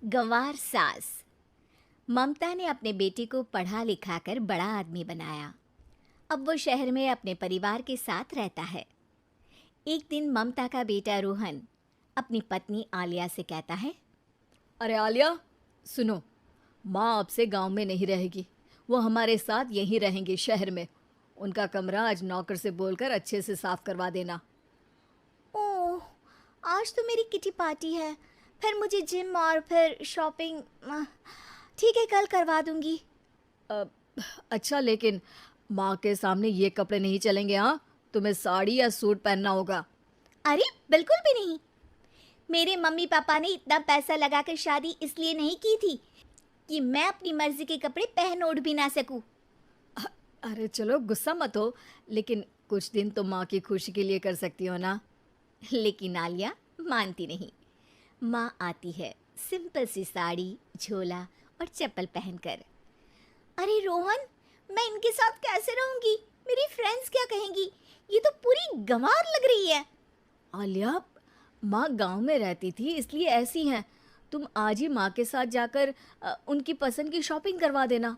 गंवार सास। ममता ने अपने बेटे को पढ़ा लिखा कर बड़ा आदमी बनाया। अब वो शहर में अपने परिवार के साथ रहता है। एक दिन ममता का बेटा रोहन अपनी पत्नी आलिया से कहता है, अरे आलिया, सुनो, माँ अब से गांव में नहीं रहेगी। वो हमारे साथ यहीं रहेंगी शहर में। उनका कमरा आज नौकर से बोलकर अच्छे से साफ करवा देना। ओह, आज तो मेरी किटी पार्टी है, फिर मुझे जिम और फिर शॉपिंग। ठीक है, कल करवा दूंगी। अ, अच्छा, लेकिन माँ के सामने ये कपड़े नहीं चलेंगे। हाँ, तुम्हें साड़ी या सूट पहनना होगा। अरे बिल्कुल भी नहीं। मेरे मम्मी पापा ने इतना पैसा लगाकर शादी इसलिए नहीं की थी कि मैं अपनी मर्जी के कपड़े पहन ओढ़ भी ना सकूं। अ- अरे चलो, गुस्सा मत हो, लेकिन कुछ दिन तो माँ की खुशी के लिए कर सकती हो ना। लेकिन आलिया मानती नहीं। माँ आती है सिंपल सी साड़ी, झोला और चप्पल पहनकर। अरे रोहन, मैं इनके साथ कैसे रहूंगी? मेरी फ्रेंड्स क्या कहेंगी? ये तो पूरी गंवार लग रही है। आलिया, माँ गांव में रहती थी इसलिए ऐसी हैं। तुम आज ही माँ के साथ जाकर उनकी पसंद की शॉपिंग करवा देना।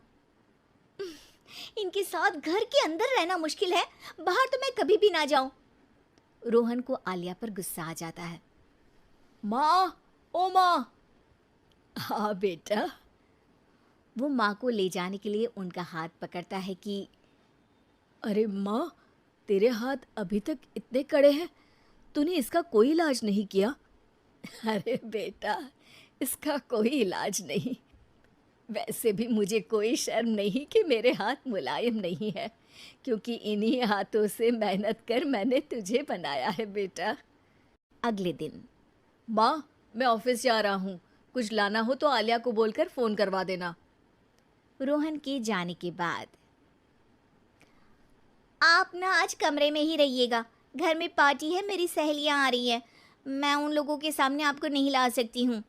इनके साथ घर के अंदर रहना मुश्किल है, बाहर तो मैं कभी भी ना जाऊं। रोहन को आलिया पर गुस्सा आ जाता है। माँ, ओ माँ। हाँ बेटा। वो माँ को ले जाने के लिए उनका हाथ पकड़ता है कि अरे माँ, तेरे हाथ अभी तक इतने कड़े हैं, तूने इसका कोई इलाज नहीं किया? अरे बेटा, इसका कोई इलाज नहीं। वैसे भी मुझे कोई शर्म नहीं कि मेरे हाथ मुलायम नहीं है, क्योंकि इन्हीं हाथों से मेहनत कर मैंने तुझे बनाया है बेटा। अगले दिन माँ, मैं ऑफिस जा रहा हूँ। कुछ लाना हो तो आलिया को बोलकर फ़ोन करवा देना। रोहन के जाने के बाद, आप ना आज कमरे में ही रहिएगा, घर में पार्टी है, मेरी सहेलियां आ रही हैं, मैं उन लोगों के सामने आपको नहीं ला सकती हूँ।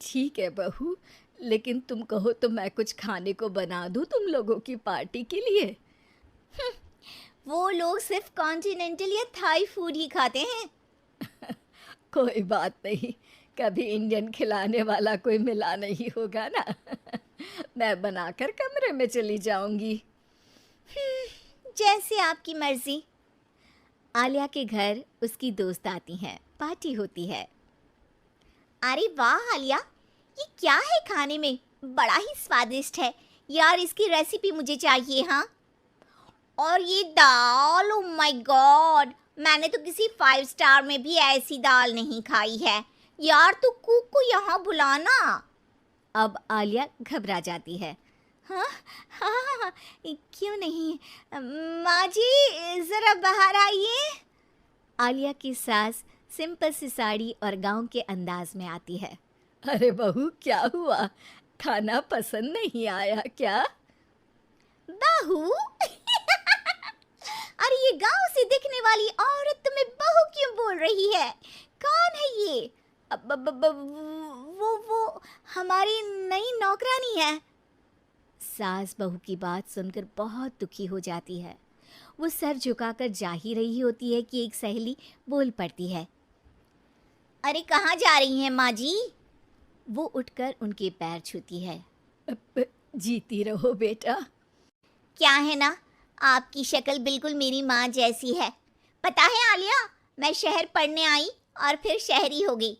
ठीक है बहू, लेकिन तुम कहो तो मैं कुछ खाने को बना दूँ तुम लोगों की पार्टी के लिए। वो लोग सिर्फ कॉन्टिनेंटल या थाई फूड ही खाते हैं। कोई बात नहीं, कभी इंडियन खिलाने वाला कोई मिला नहीं होगा ना। मैं बनाकर कमरे में चली जाऊंगी। जैसे आपकी मर्जी। आलिया के घर उसकी दोस्त आती हैं, पार्टी होती है। अरे वाह आलिया, ये क्या है खाने में? बड़ा ही स्वादिष्ट है यार, इसकी रेसिपी मुझे चाहिए। हाँ, और ये दाल, ओ माय गॉड, मैंने तो किसी 5 स्टार में भी ऐसी दाल नहीं खाई है। यार तू कुक को यहाँ बुलाना। अब आलिया घबरा जाती है। हाँ हाँ हाँ, क्यों नहीं। माँ जी ज़रा बाहर आइए। आलिया की सास सिंपल सी साड़ी और गांव के अंदाज में आती है। अरे बहू, क्या हुआ? खाना पसंद नहीं आया क्या? बहू? अरे ये गांव से दिखने वाली औरत तुम्हें बहू क्यों बोल रही है? कौन है ये? वो हमारी नई नौकरानी है। सास बहू की बात सुनकर बहुत दुखी हो जाती है। वो सर झुकाकर जा ही रही होती है कि एक सहेली बोल पड़ती है। अरे कहाँ जा रही हैं माँ जी? वो उठकर उनके पैर छूती है। जीती रहो बेटा। क्या है ना, आपकी शक्ल बिल्कुल मेरी माँ जैसी है। पता है आलिया, मैं शहर पढ़ने आई और फिर शहरी हो गई,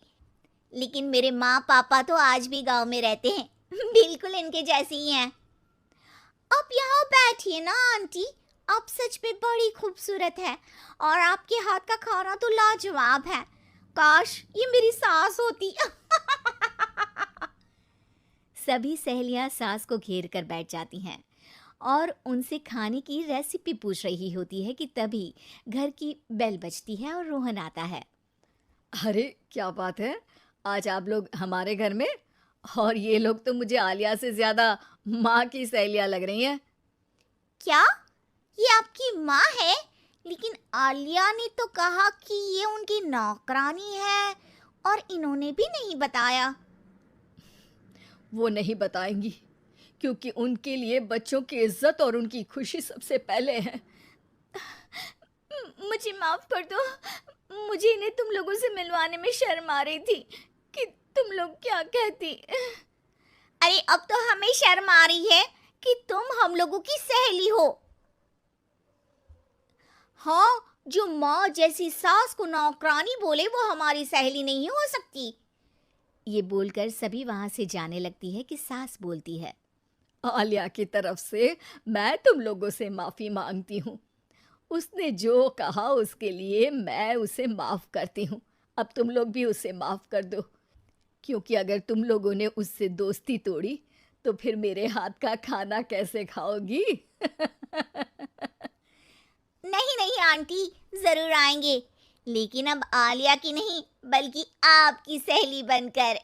लेकिन मेरे माँ पापा तो आज भी गांव में रहते हैं। बिल्कुल इनके जैसे ही हैं। आप यहाँ बैठिए ना आंटी, आप सच में बड़ी खूबसूरत है और आपके हाथ का खाना तो लाजवाब है। काश ये मेरी सास होती। सभी सहेलियां सास को घेर कर बैठ जाती हैं और उनसे खाने की रेसिपी पूछ रही होती है कि तभी घर की बेल बजती है और रोहन आता है। अरे क्या बात है, आज आप लोग हमारे घर में? और ये लोग तो मुझे आलिया से ज्यादा माँ की सहेलियाँ लग रही हैं। क्या ये आपकी माँ है? लेकिन आलिया ने तो कहा कि ये उनकी नौकरानी है और इन्होंने भी नहीं बताया। वो नहीं बताएंगी, क्योंकि उनके लिए बच्चों की इज्जत और उनकी खुशी सबसे पहले है। मुझे माफ कर दो, मुझे इन्हें तुम लोगों से मिलवाने में शर्म आ रही थी कि तुम लोग क्या कहती? अरे अब तो हमें शर्म आ रही है कि तुम हम लोगों की सहेली हो। हाँ, जो माँ जैसी सास को नौकरानी बोले वो हमारी सहेली नहीं हो सकती। ये बोलकर सभी वहां से जाने लगती है कि सास बोलती है, आलिया की तरफ से मैं तुम लोगों से माफ़ी मांगती हूँ। उसने जो कहा उसके लिए मैं उसे माफ़ करती हूँ। अब तुम लोग भी उसे माफ़ कर दो, क्योंकि अगर तुम लोगों ने उससे दोस्ती तोड़ी तो फिर मेरे हाथ का खाना कैसे खाओगी? नहीं नहीं आंटी, जरूर आएंगे, लेकिन अब आलिया की नहीं बल्कि आपकी सहेली बनकर।